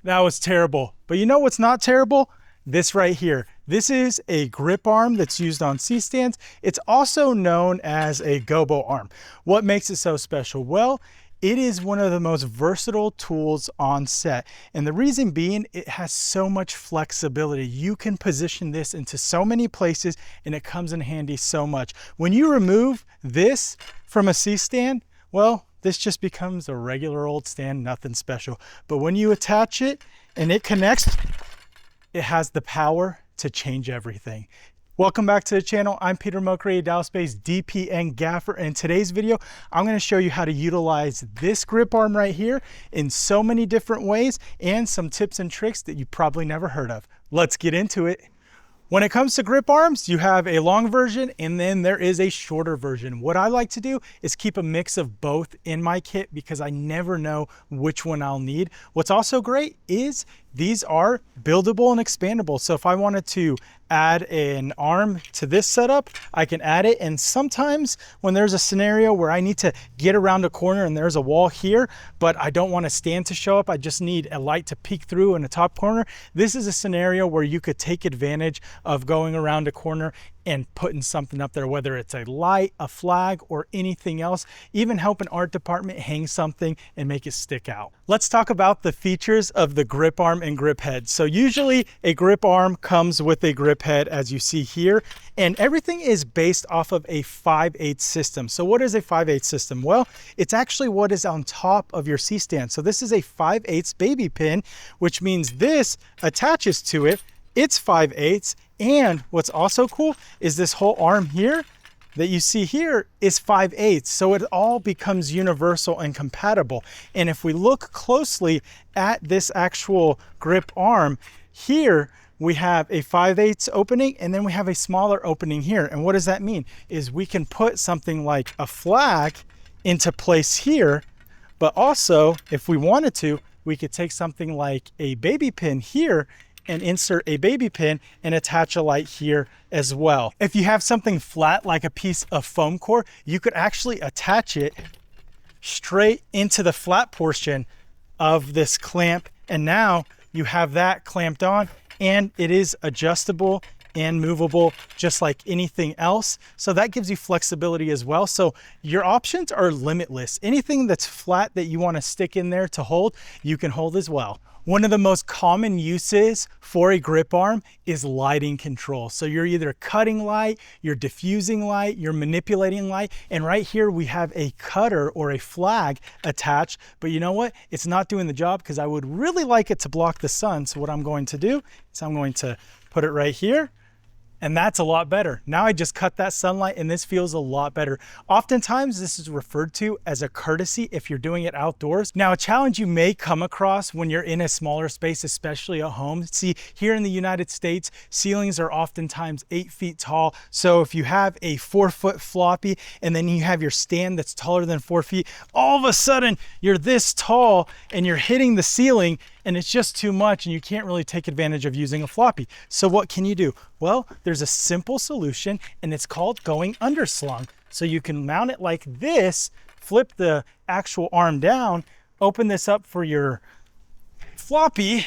That was terrible. But you know what's not terrible? This right here. This is a grip arm that's used on C-stands. It's also known as a gobo arm. What makes it so special? Well, it is one of the most versatile tools on set. And the reason being, it has so much flexibility. You can position this into so many places and it comes in handy so much. When you remove this from a C-stand, well, this just becomes a regular old stand, nothing special. But when you attach it and it connects, it has the power to change everything. Welcome back to the channel. I'm Peter Mokray, Dallas-based DP and Gaffer. In today's video, I'm going to show you how to utilize this grip arm right here in so many different ways and some tips and tricks that you probably never heard of. Let's get into it. When it comes to grip arms, you have a long version and then there is a shorter version. What I like to do is keep a mix of both in my kit because I never know which one I'll need. What's also great is these are buildable and expandable. So if I wanted to add an arm to this setup, I can add it. And sometimes when there's a scenario where I need to get around a corner and there's a wall here, but I don't want a stand to show up, I just need a light to peek through in the top corner. This is a scenario where you could take advantage of going around a corner and putting something up there, whether it's a light, a flag, or anything else. Even help an art department hang something and make it stick out. Let's talk about the features of the grip arm and grip head. So usually a grip arm comes with a grip head, as you see here, and everything is based off of a 5/8 system. So what is a 5/8 system? Well, it's actually what is on top of your C-stand. So this is a 5/8 baby pin, which means this attaches to it. It's 5/8. And what's also cool is this whole arm here that you see here is 5/8. So it all becomes universal and compatible. And if we look closely at this actual grip arm here, we have a 5/8 opening and then we have a smaller opening here. And what does that mean? Is we can put something like a flag into place here, but also if we wanted to, we could take something like a baby pin here and insert a baby pin and attach a light here as well. If you have something flat like a piece of foam core, you could actually attach it straight into the flat portion of this clamp. And now you have that clamped on and it is adjustable and movable just like anything else. So that gives you flexibility as well. So your options are limitless. Anything that's flat that you want to stick in there to hold, you can hold as well. One of the most common uses for a grip arm is lighting control. So you're either cutting light, you're diffusing light, you're manipulating light. And right here we have a cutter or a flag attached, but you know what? It's not doing the job because I would really like it to block the sun. So what I'm going to do is I'm going to put it right here. And that's a lot better. Now I just cut that sunlight and this feels a lot better. Oftentimes this is referred to as a courtesy if you're doing it outdoors. Now a challenge you may come across when you're in a smaller space, especially at home. See, here in the United States, ceilings are oftentimes 8 feet tall. So if you have a 4-foot floppy and then you have your stand that's taller than 4 feet, all of a sudden you're this tall and you're hitting the ceiling and it's just too much and you can't really take advantage of using a floppy. So what can you do? Well, there's a simple solution and it's called going underslung. So you can mount it like this, flip the actual arm down, open this up for your floppy,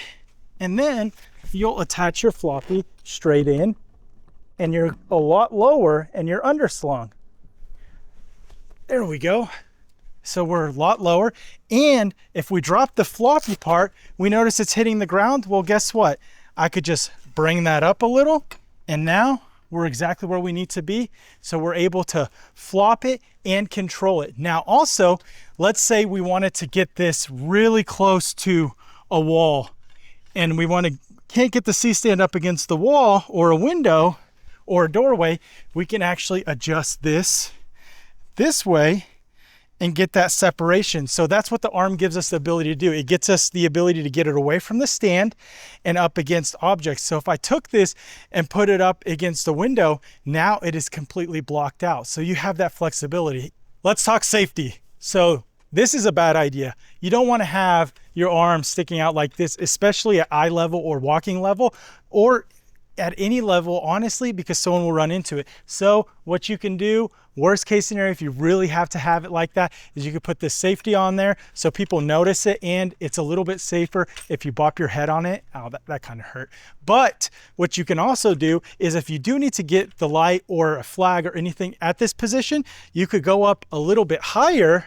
and then you'll attach your floppy straight in and you're a lot lower and you're underslung. There we go. So we're a lot lower. And if we drop the floppy part, we notice it's hitting the ground. Well, guess what? I could just bring that up a little and now we're exactly where we need to be. So we're able to flop it and control it. Now also, let's say we wanted to get this really close to a wall and we can't get the C-stand up against the wall or a window or a doorway. We can actually adjust this way and get that separation. So that's what the arm gives us the ability to do. It gets us the ability to get it away from the stand and up against objects. So if I took this and put it up against the window, now it is completely blocked out. So you have that flexibility. Let's talk safety. So this is a bad idea. You don't want to have your arm sticking out like this, especially at eye level or walking level, or at any level, honestly, because someone will run into it. So what you can do, Worst case scenario, if you really have to have it like that, is you could put this safety on there so people notice it, and it's a little bit safer if you bop your head on it. Oh, that kind of hurt. But what you can also do is if you do need to get the light or a flag or anything at this position, you could go up a little bit higher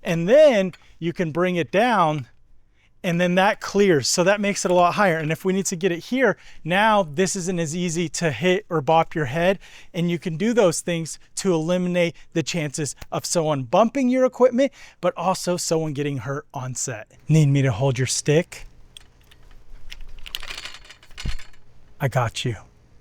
and then you can bring it down, and then that clears. So that makes it a lot higher. And if we need to get it here, now this isn't as easy to hit or bop your head. And you can do those things to eliminate the chances of someone bumping your equipment, but also someone getting hurt on set. Need me to hold your stick? I got you.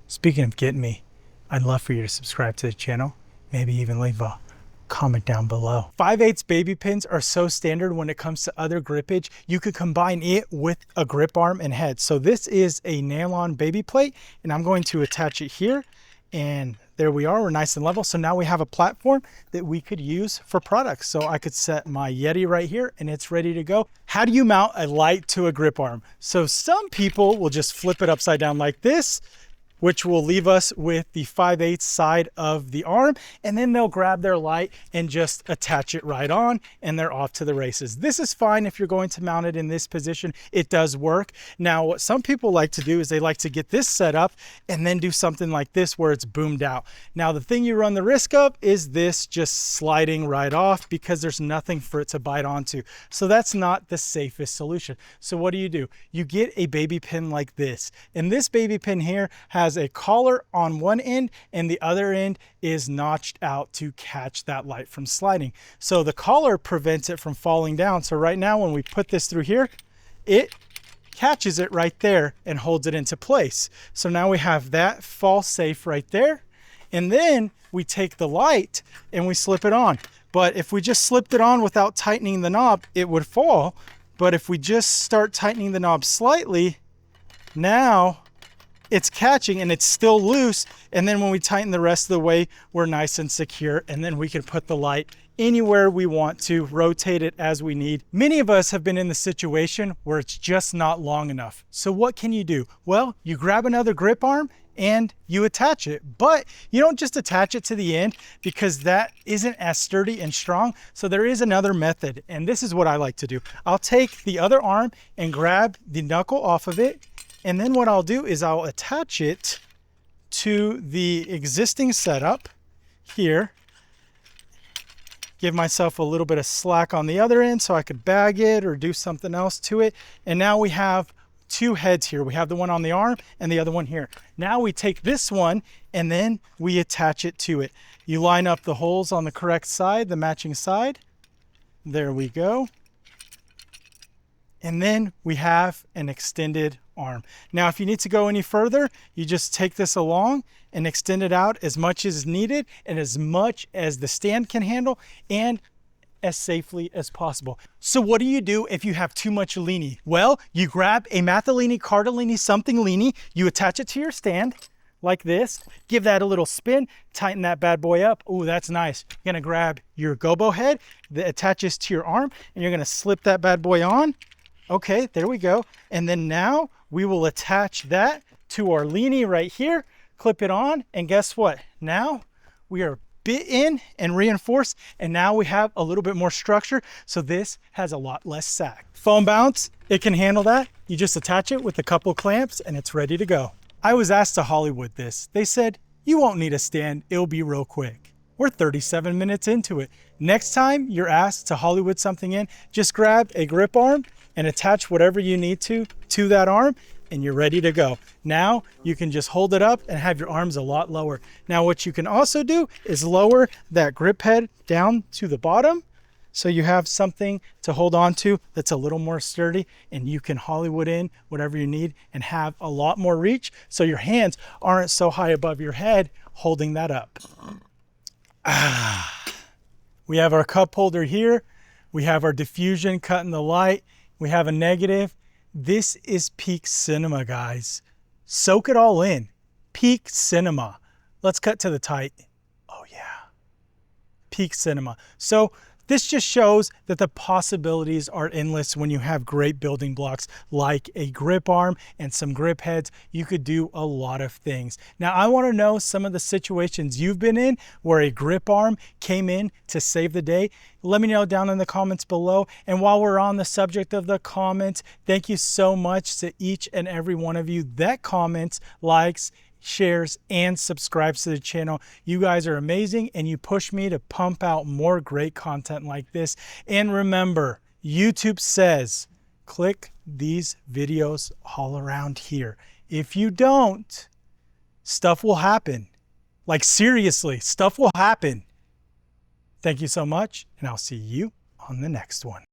Speaking of getting me, I'd love for you to subscribe to the channel, maybe even leave a comment down below. 5/8 baby pins are so standard when it comes to other grippage. You could combine it with a grip arm and head. So this is a nail-on baby plate, and I'm going to attach it here, and there we are, we're nice and level. So now we have a platform that we could use for products. So I could set my Yeti right here and it's ready to go. How do you mount a light to a grip arm? So some people will just flip it upside down like this, which will leave us with the 5/8 side of the arm, and then they'll grab their light and just attach it right on, and they're off to the races. This is fine if you're going to mount it in this position. It does work. Now, what some people like to do is they like to get this set up and then do something like this where it's boomed out. Now, the thing you run the risk of is this just sliding right off because there's nothing for it to bite onto. So that's not the safest solution. So what do? You get a baby pin like this, and this baby pin here has a collar on one end and the other end is notched out to catch that light from sliding. So the collar prevents it from falling down. So right now when we put this through here, it catches it right there and holds it into place. So now we have that fall safe right there. And then we take the light and we slip it on. But if we just slipped it on without tightening the knob, it would fall. But if we just start tightening the knob slightly, now it's catching and it's still loose. And then when we tighten the rest of the way, we're nice and secure. And then we can put the light anywhere we want to, rotate it as we need. Many of us have been in the situation where it's just not long enough. So what can you do? Well, you grab another grip arm and you attach it, but you don't just attach it to the end because that isn't as sturdy and strong. So there is another method, and this is what I like to do. I'll take the other arm and grab the knuckle off of it, and then what I'll do is I'll attach it to the existing setup here. Give myself a little bit of slack on the other end so I could bag it or do something else to it. And now we have two heads here. We have the one on the arm and the other one here. Now we take this one and then we attach it to it. You line up the holes on the correct side, the matching side. There we go. And then we have an extended arm. Now, if you need to go any further, you just take this along and extend it out as much as needed and as much as the stand can handle and as safely as possible. So what do you do if you have too much leanie? Well, you grab a Mathellini, Cardellini, something leanie, you attach it to your stand like this, give that a little spin, tighten that bad boy up. Ooh, that's nice. You're gonna grab your gobo head that attaches to your arm and you're gonna slip that bad boy on. Okay, there we go. And then now we will attach that to our leanie right here, clip it on, and guess what? Now we are bit in and reinforced, and now we have a little bit more structure, so this has a lot less sag. Foam bounce, it can handle that. You just attach it with a couple clamps and it's ready to go. I was asked to Hollywood this. They said, you won't need a stand, it'll be real quick. We're 37 minutes into it. Next time you're asked to Hollywood something in, just grab a grip arm and attach whatever you need to that arm, and you're ready to go. Now you can just hold it up and have your arms a lot lower. Now what you can also do is lower that grip head down to the bottom so you have something to hold on to that's a little more sturdy, and you can Hollywood in whatever you need and have a lot more reach so your hands aren't so high above your head holding that up. We have our cup holder here. We have our diffusion cutting the light. We have a negative. This is peak cinema, guys. Soak it all in. Peak cinema. Let's cut to the tight. Oh yeah. Peak cinema. So This just shows that the possibilities are endless when you have great building blocks like a grip arm and some grip heads. You could do a lot of things. Now, I want to know some of the situations you've been in where a grip arm came in to save the day. Let me know down in the comments below. And while we're on the subject of the comments, thank you so much to each and every one of you that comments, likes, shares, and subscribes to the channel. You guys are amazing and you push me to pump out more great content like this. And remember, YouTube says, click these videos all around here. If you don't, stuff will happen. Like seriously, stuff will happen. Thank you so much, and I'll see you on the next one.